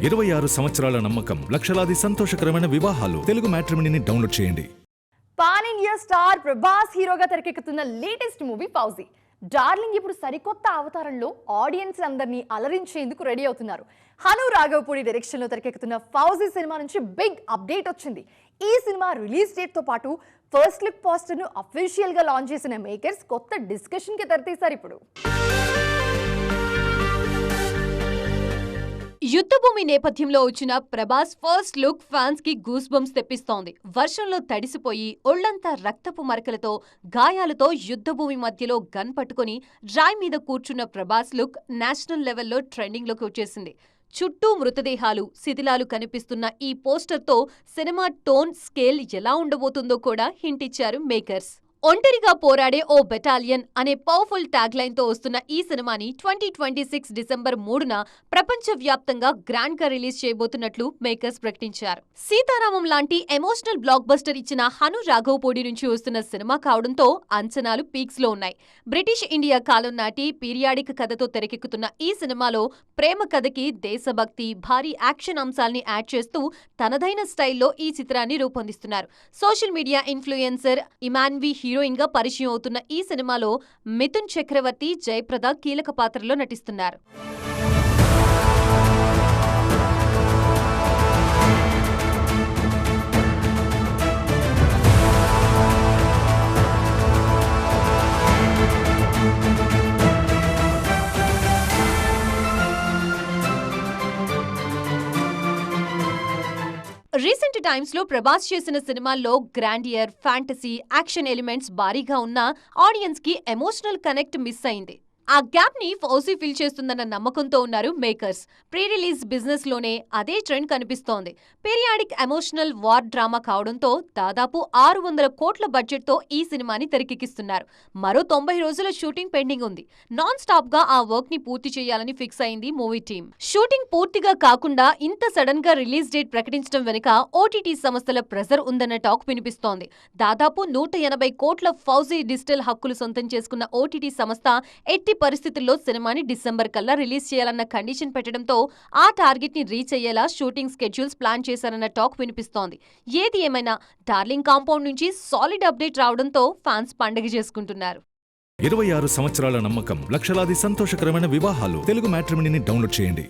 26 సంవత్సరాల నమ్మకం, లక్షలాది సంతోషకరమైన వివాహాలు. తెలుగు మ్యాట్రిమోనీని డౌన్లోడ్ చేయండి. పాన్ ఇండియా స్టార్ ప్రభాస్ హీరోగా తెరకెక్కుతున్న లేటెస్ట్ మూవీ ఫౌజీ. డార్లింగ్ ఇప్పుడు సరికొత్త అవతారంలో ఆడియన్స్ అందరినీ అలరించేందుకు రెడీ అవుతున్నారు. హను రాఘవపూడి డైరెక్షన్ లో తెరకెక్కుతున్న ఫౌజీ సినిమా నుంచి బిగ్ అప్డేట్ వచ్చింది. ఈ సినిమా రిలీజ్ డేట్ తో పాటు ఫస్ట్ లుక్ పోస్టర్ ను అఫీషియల్ గా లాంచ్ చేసిన మేకర్స్ కొత్త డిస్కషన్ కి తెరతీశారు. ఇప్పుడు యుద్ధభూమి నేపథ్యంలో వచ్చిన ప్రభాస్ ఫస్ట్ లుక్ ఫ్యాన్స్ కి గూస్ బంప్స్ తెప్పిస్తోంది. వర్షంలో తడిసిపోయి ఒళ్లంతా రక్తపు మరకలతో, గాయాలతో యుద్ధభూమి మధ్యలో గన్ పట్టుకుని రాయ్ మీద కూర్చున్న ప్రభాస్ లుక్ నేషనల్ లెవెల్లో ట్రెండింగ్ లోకి వచ్చేసింది. చుట్టూ మృతదేహాలు, శిథిలాలు కనిపిస్తున్న ఈ పోస్టర్తో సినిమా టోన్, స్కేల్ ఎలా ఉండబోతుందో కూడా హింట్ ఇచ్చారు మేకర్స్. ఒంటరిగా పోరాడే ఓ బెటాలియన్ అనే పవర్ఫుల్ ట్యాగ్ లైన్ తో వస్తున్న ఈ సినిమాని 2026 డిసెంబర్ 3న ప్రపంచవ్యాప్తంగా గ్రాండ్ గా రిలీజ్ చేయబోతున్నట్లు మేకర్స్ ప్రకటించారు. సీతారామం లాంటి ఎమోషనల్ బ్లాక్ బస్టర్ ఇచ్చిన హను రాఘవపూడి నుంచి వస్తున్న సినిమా కావడంతో అంచనాలు పీక్స్ లో ఉన్నాయి. బ్రిటిష్ ఇండియా కాలం నాటి పీరియాడిక్ కథతో తెరకెక్కుతున్న ఈ సినిమాలో ప్రేమ కథకి దేశభక్తి, భారీ యాక్షన్ అంశాల్ని యాడ్ చేస్తూ తనదైన స్టైల్లో ఈ చిత్రాన్ని రూపొందిస్తున్నారు. Social media influencer Imanvi heroine గా పరిచయం అవుతున్న ఈ సినిమాలో మిథున్ చక్రవర్తి, జయప్రద కీలక పాత్రలో నటిస్తున్నారు. రీసెంట్ టైమ్స్ లో ప్రభాస్ చేసిన సినిమాల్లో గ్రాండియర్, ఫ్యాంటసీ, యాక్షన్ ఎలిమెంట్స్ భారీగా ఉన్న ఆడియన్స్ కి ఎమోషనల్ కనెక్ట్ మిస్ అయింది. ఆ గ్యాప్ ని ఫౌజీ ఫిల్ చేస్తుందన్న నమ్మకంతో ఉన్నారు మేకర్స్. ప్రీ రిలీజ్ బిజినెస్ లోనే అదే ట్రెండ్ కనిపిస్తోంది. పీరియాడిక్ ఎమోషనల్ వార్ డ్రామా కావడంతో దాదాపు 600 కోట్ల బడ్జెట్ తో ఈ సినిమాని తెరకెక్కిస్తున్నారు. మరో 90 రోజుల షూటింగ్ పెండింగ్ ఉంది. నాన్ స్టాప్ గా ఆ వర్క్ ని పూర్తి చేయాలని ఫిక్స్ అయింది మూవీ టీమ్. షూటింగ్ పూర్తిగా కాకుండా ఇంత సడన్ గా రిలీజ్ డేట్ ప్రకటించడం వెనుక ఓటీటీ సంస్థల ప్రెజర్ ఉందన్న టాక్ వినిపిస్తోంది. దాదాపు 180 కోట్ల ఫౌజీ డిజిటల్ హక్కులు సొంతం చేసుకున్న ఓటీటీ సంస్థ ఎట్టి పరిస్థితుల్లో సినిమాని డిసెంబర్ కల్లా రిలీజ్ చేయాలన్న కండిషన్ పెట్టడంతో ఆ టార్గెట్ ని రీచ్ అయ్యేలా షూటింగ్ స్కెడ్యూల్స్ ప్లాన్ చేశారన్న టాక్ వినిపిస్తోంది. ఏది ఏమైనా డార్లింగ్ కాంపౌండ్ నుంచి సాలిడ్ అప్డేట్ రావడంతో ఫ్యాన్స్ పండుగ చేసుకుంటున్నారు. 26 సంవత్సరాల నమ్మకం, లక్షలాది సంతోషకరమైన వివాహాలు. తెలుగు మ్యాట్రిమోనీని డౌన్లోడ్ చేయండి.